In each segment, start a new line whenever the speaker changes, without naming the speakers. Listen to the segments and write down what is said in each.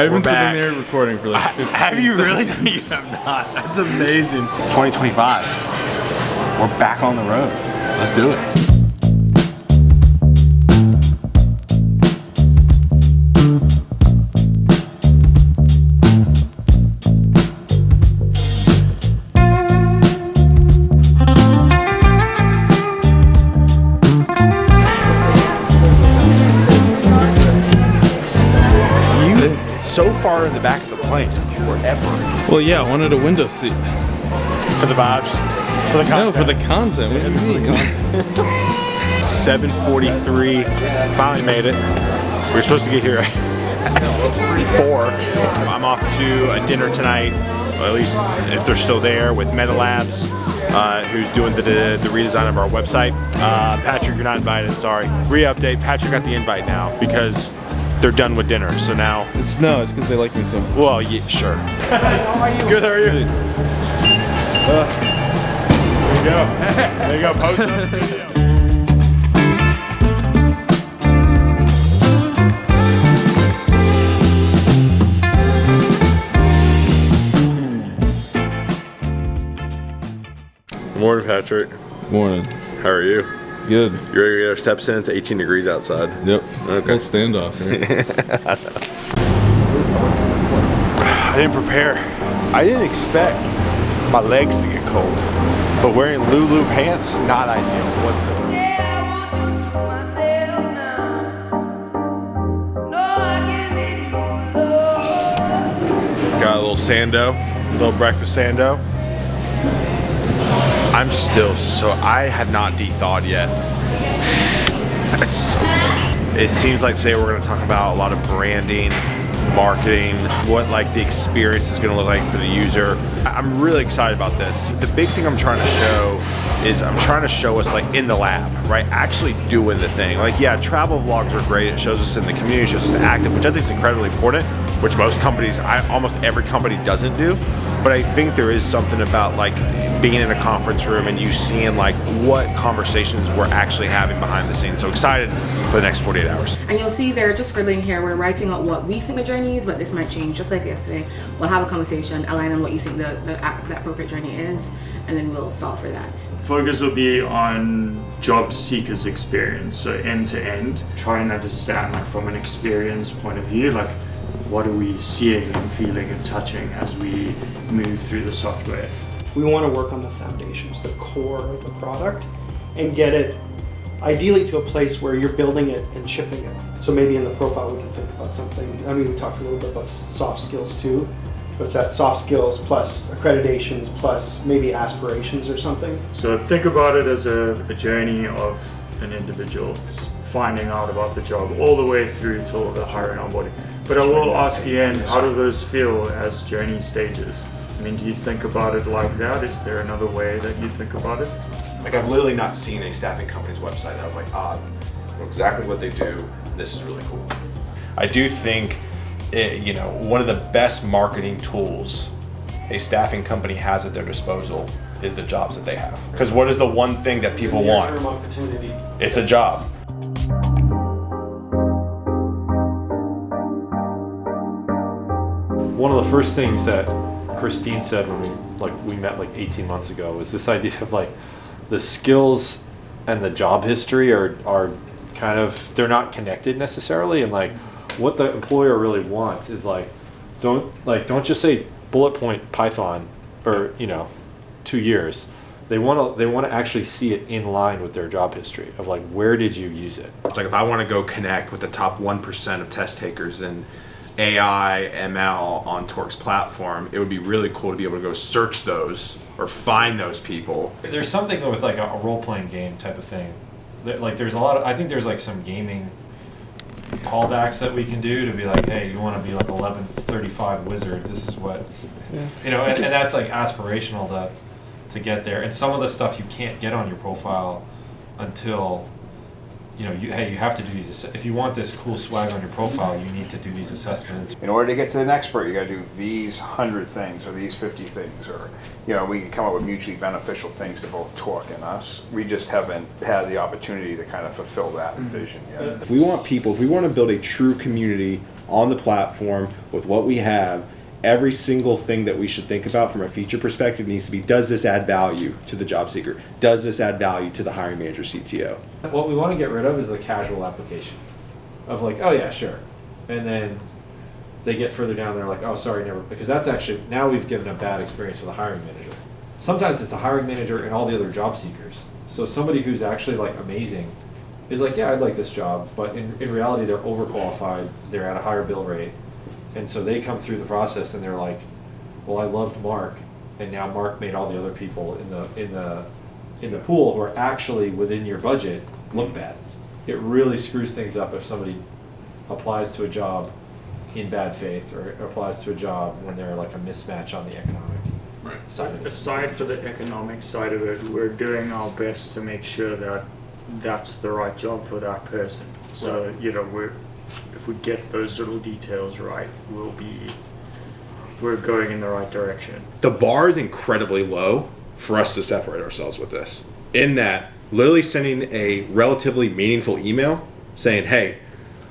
I've been sitting there recording for like 15
Have you really? No,
seconds.
you have not. That's amazing. 2025. We're back on the road. Let's do it. So far in the back of the plane, took you forever.
Well, yeah, I wanted a window seat.
For the vibes? For the content?
No, for the content. What do you mean?
7:43. Finally made it. We were supposed to get here at 4. I'm off to a dinner tonight, or at least if they're still there, with Meta Labs, who's doing the redesign of our website. Patrick, you're not invited, sorry. Re-update, Patrick got the invite now because they're done with dinner, so now...
No, it's because they like me so much.
Well, yeah, sure.
How are you?
Good, how are you? There you go. There you go, post up. Good morning, Patrick.
Morning.
How are you?
Good.
You ready to get our steps in? It's 18 degrees outside.
Yep.
Okay.
Standoff. Right?
I didn't prepare. I didn't expect my legs to get cold, but wearing Lulu pants, not ideal whatsoever. Got a little sando, little breakfast sando. I'm still I have not de-thawed yet. So it seems like today we're going to talk about a lot of branding, marketing, what like the experience is going to look like for the user. I'm really excited about this. The big thing I'm trying to show is I'm trying to show us like in the lab, right? Actually doing the thing. Like, yeah, travel vlogs are great. It shows us in the community, shows us active, which I think is incredibly important, which most companies, almost every company doesn't do. But I think there is something about like being in a conference room and you seeing like what conversations we're actually having behind the scenes. So excited for the next 48 hours.
And you'll see they're just scribbling here. We're writing out what we think the journey is, but this might change. Just like yesterday, we'll have a conversation, align on what you think the appropriate journey is, and then we'll solve for that.
Focus will be on job seekers experience, so end to end. Try and understand like from an experience point of view, like what are we seeing and feeling and touching as we move through the software.
We want to work on the foundations, the core of the product, and get it ideally to a place where you're building it and shipping it. So maybe in the profile we can think about something. I mean, we talked a little bit about soft skills too, but it's that soft skills plus accreditations plus maybe aspirations or something.
So think about it as a journey of an individual finding out about the job all the way through till the hiring onboarding. But I will ask Ian, how do those feel as journey stages? I mean, do you think about it like that? Is there another way that you think about it?
Like, I've literally not seen a staffing company's website that I was like, I know exactly what they do. This is really cool. I do think, one of the best marketing tools a staffing company has at their disposal is the jobs that they have. Because what is the one thing that people want?
Near-term opportunity.
It's a job.
One of the first things that Christine said when we met like 18 months ago was this idea of like the skills and the job history are kind of, they're not connected necessarily, and like what the employer really wants is like don't just say bullet point Python or 2 years. They want to actually see it in line with their job history of like, where did you use it?
It's like if I want to go connect with the top 1% of test takers and AI, ML on Torc's platform, it would be really cool to be able to go search those or find those people.
There's something with like a role-playing game type of thing. Like there's a lot of, I think there's like some gaming callbacks that we can do to be like, hey, you want to be like 1135 wizard, this is what, and that's like aspirational to get there. And some of the stuff you can't get on your profile until you have to do these. If you want this cool swag on your profile, you need to do these assessments.
In order to get to the next part, you got to do these 100 things or these 50 things, or we can come up with mutually beneficial things to both Torc and us. We just haven't had the opportunity to kind of fulfill that vision yet.
If we want to build a true community on the platform with what we have. Every single thing that we should think about from a feature perspective needs to be, does this add value to the job seeker? Does this add value to the hiring manager, CTO?
What we want to get rid of is the casual application of like, oh yeah, sure. And then they get further down, they're like, oh, sorry, never. Because that's actually, now we've given a bad experience for the hiring manager. Sometimes it's the hiring manager and all the other job seekers. So somebody who's actually like amazing is like, yeah, I'd like this job. But in reality, they're overqualified. They're at a higher bill rate. And so they come through the process and they're like, well, I loved Mark, and now Mark made all the other people in the pool who are actually within your budget look bad. It really screws things up if somebody applies to a job in bad faith or applies to a job when they're like a mismatch on the economic side of it.
Aside for the economic side of it, we're doing our best to make sure that that's the right job for that person. So,
Right.
you know, if we get those little details right, we're going in the right direction.
The bar is incredibly low for us to separate ourselves with this. In that, literally sending a relatively meaningful email saying, hey,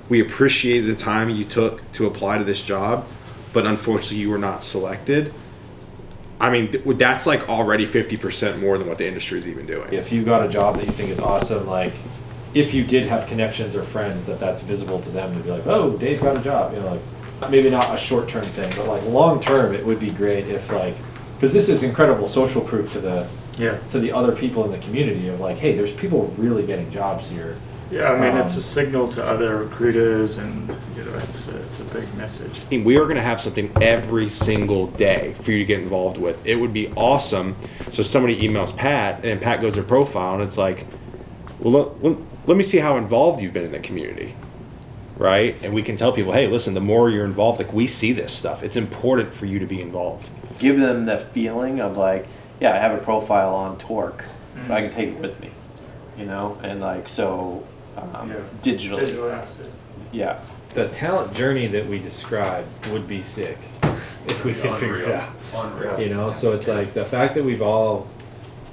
we appreciate the time you took to apply to this job, but unfortunately you were not selected. I mean, that's like already 50% more than what the industry is even doing.
If you got a job that you think is awesome, like if you did have connections or friends that's visible to them to be like, oh, Dave got a job, you know, like maybe not a short-term thing, but like long-term, it would be great if like, because this is incredible social proof to the other people in the community of like, hey, there's people really getting jobs here.
Yeah, I mean, it's a signal to other recruiters, and you know, it's a big message.
We are going to have something every single day for you to get involved with. It would be awesome. So somebody emails Pat, and Pat goes to their profile, and it's like, well, let me see how involved you've been in the community, right? And we can tell people, hey, listen, the more you're involved, like we see this stuff. It's important for you to be involved.
Give them the feeling of like, yeah, I have a profile on Torc, but I can take it with me, you know, and like so. Digitally.
Digital asset.
Yeah.
The talent journey that we described would be sick if we could figure it out.
Unreal.
You know, so it's like the fact that we've all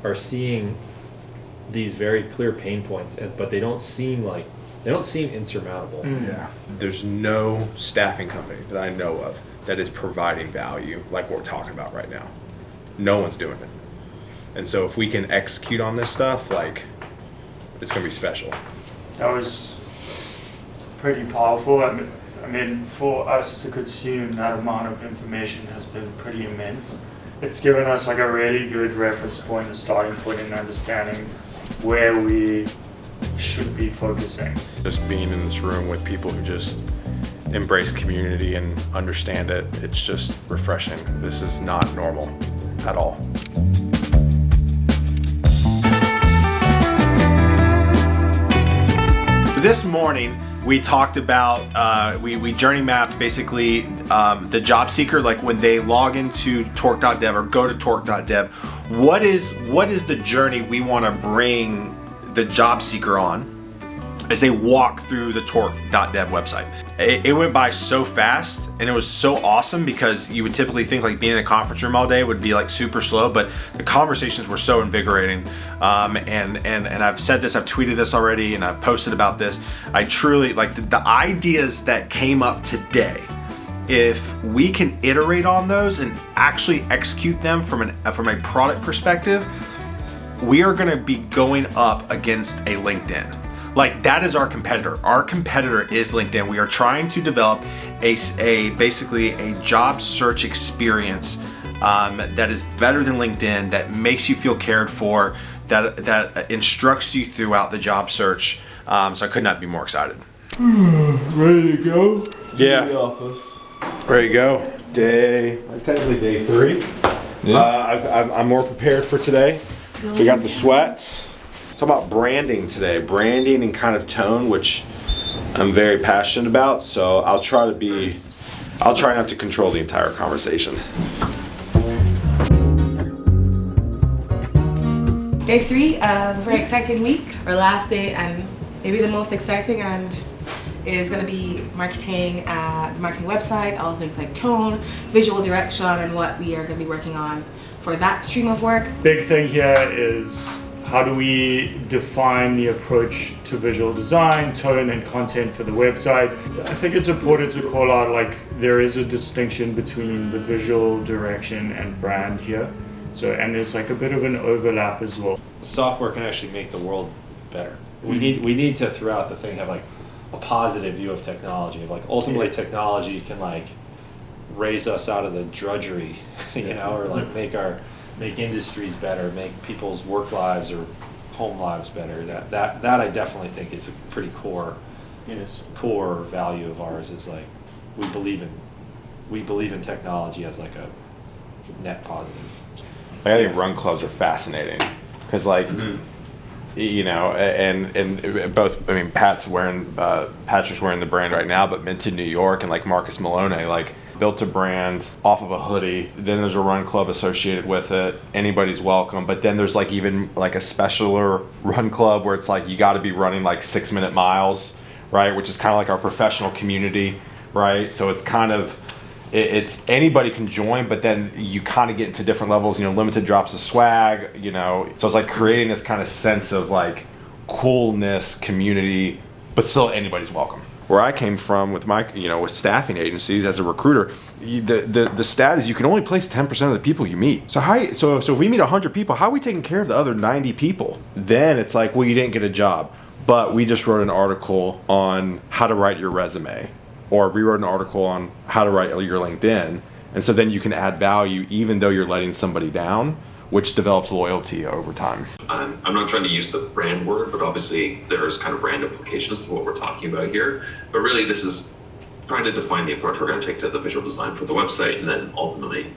are seeing these very clear pain points, but they don't seem insurmountable.
Yeah. There's no staffing company that I know of that is providing value like what we're talking about right now. No one's doing it. And so if we can execute on this stuff, like, it's going to be special.
That was pretty powerful. I mean, for us to consume that amount of information has been pretty immense. It's given us like a really good reference point, a starting point in understanding where we should be focusing.
Just being in this room with people who just embrace community and understand it, it's just refreshing. This is not normal at all. This morning, we talked about, we journey mapped basically the job seeker, like when they log into Torc.dev or go to Torc.dev, what is the journey we want to bring the job seeker on as they walk through the Torc.dev website. It went by so fast, and it was so awesome because you would typically think like being in a conference room all day would be like super slow, but the conversations were so invigorating. And I've said this, I've tweeted this already, and I've posted about this. I truly like the ideas that came up today. If we can iterate on those and actually execute them from a product perspective, we are going to be going up against a LinkedIn. Like, that is our competitor. Our competitor is LinkedIn. We are trying to develop basically a job search experience that is better than LinkedIn, that makes you feel cared for, that instructs you throughout the job search. So I could not be more excited.
Ready to go?
Yeah.
The office.
Ready to go. Technically day 3. Yeah. I'm more prepared for today. We got the sweats. It's about branding today, branding and kind of tone, which I'm very passionate about. So I'll try not to control the entire conversation.
Day 3, a very exciting week. Our last day, and maybe the most exciting, and is going to be marketing, the marketing website, all things like tone, visual direction, and what we are going to be working on for that stream of work.
Big thing here is how do we define the approach to visual design, tone, and content for the website? I think it's important to call out, like, there is a distinction between the visual direction and brand here. So, and there's like a bit of an overlap as well.
Software can actually make the world better. We need to, throughout the thing, have like a positive view of technology. Like, ultimately, technology can like raise us out of the drudgery, you know, or like make industries better, make people's work lives or home lives better. That I definitely think is a pretty core value of ours. Is like we believe in technology as like a net positive.
I think run clubs are fascinating because, like, you know, and both. I mean, Patrick's wearing the brand right now, but Minted New York and like Marcus Malone, like, built a brand off of a hoodie. Then there's a run club associated with it. Anybody's welcome. But then there's like even like a specialer run club where it's like you got to be running like 6-minute miles, right? Which is kind of like our professional community, right? So it's kind of it's anybody can join, but then you kind of get into different levels. You know, limited drops of swag. You know, so it's like creating this kind of sense of like coolness, community, but still anybody's welcome. Where I came from with my, you know, with staffing agencies as a recruiter, the stat is you can only place 10% of the people you meet. So so if we meet 100 people, how are we taking care of the other 90 people? Then it's like, well, you didn't get a job, but we just wrote an article on how to write your resume, or we wrote an article on how to write your LinkedIn, and so then you can add value even though you're letting somebody down, which develops loyalty over time.
I'm not trying to use the brand word, but obviously there's kind of brand implications to what we're talking about here. But really this is trying to define the approach we're going to take to the visual design for the website, and then ultimately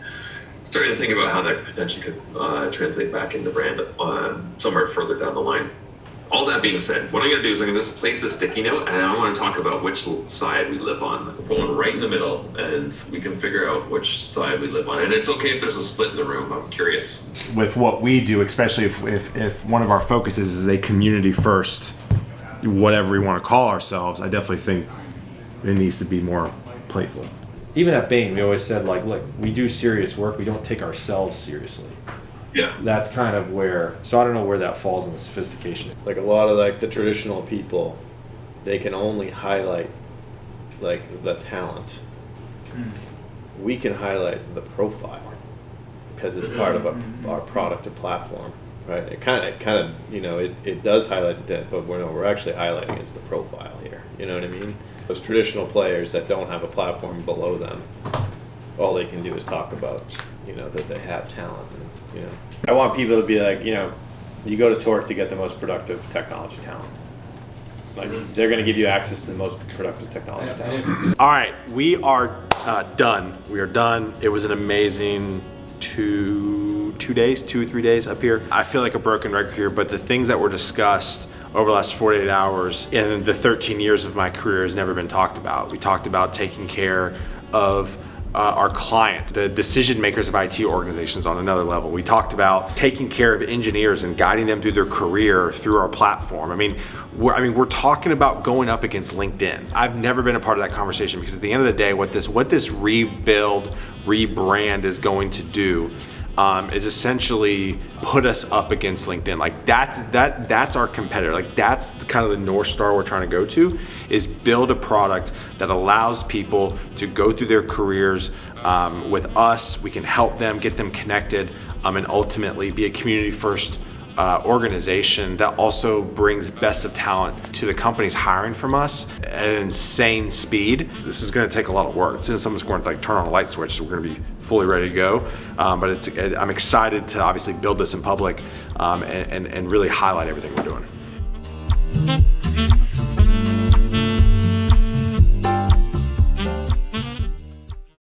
starting to think about how that potentially could translate back into brand somewhere further down the line. All that being said, what I'm going to do is I'm going to place a sticky note, and I want to talk about which side we live on. We're going right in the middle, and we can figure out which side we live on. And it's okay if there's a split in the room. I'm curious.
With what we do, especially if one of our focuses is a community first, whatever we want to call ourselves, I definitely think it needs to be more playful.
Even at Bain, we always said, like, look, we do serious work. We don't take ourselves seriously.
Yeah.
That's kind of where, so I don't know where that falls in the sophistication.
Like a lot of like the traditional people, they can only highlight like the talent. We can highlight the profile because it's part of our product and platform, right? It kind of, you know, it does highlight the but we're actually highlighting is the profile here. You know what I mean? Those traditional players that don't have a platform below them, all they can do is talk about, you know, that they have talent. And, you know, I want people to be like, you know, you go to Torc to get the most productive technology talent. Like, they're going to give you access to the most productive technology talent.
All right, we are done. We are done. It was an amazing 2 or 3 days up here. I feel like a broken record here, but the things that were discussed over the last 48 hours in the 13 years of my career has never been talked about. We talked about taking care of our clients, the decision makers of IT organizations on another level. We talked about taking care of engineers and guiding them through their career through our platform. I mean, we're talking about going up against LinkedIn. I've never been a part of that conversation because at the end of the day, what this rebuild, rebrand is going to do is essentially put us up against LinkedIn. Like that's our competitor. Like that's kind of the North Star we're trying to go to, is build a product that allows people to go through their careers with us. We can help them, get them connected, and ultimately be a community first organization that also brings best of talent to the companies hiring from us at an insane speed. This is going to take a lot of work. Since someone's going to like turn on a light switch, so we're going to be fully ready to go. But I'm excited to obviously build this in public and really highlight everything we're doing.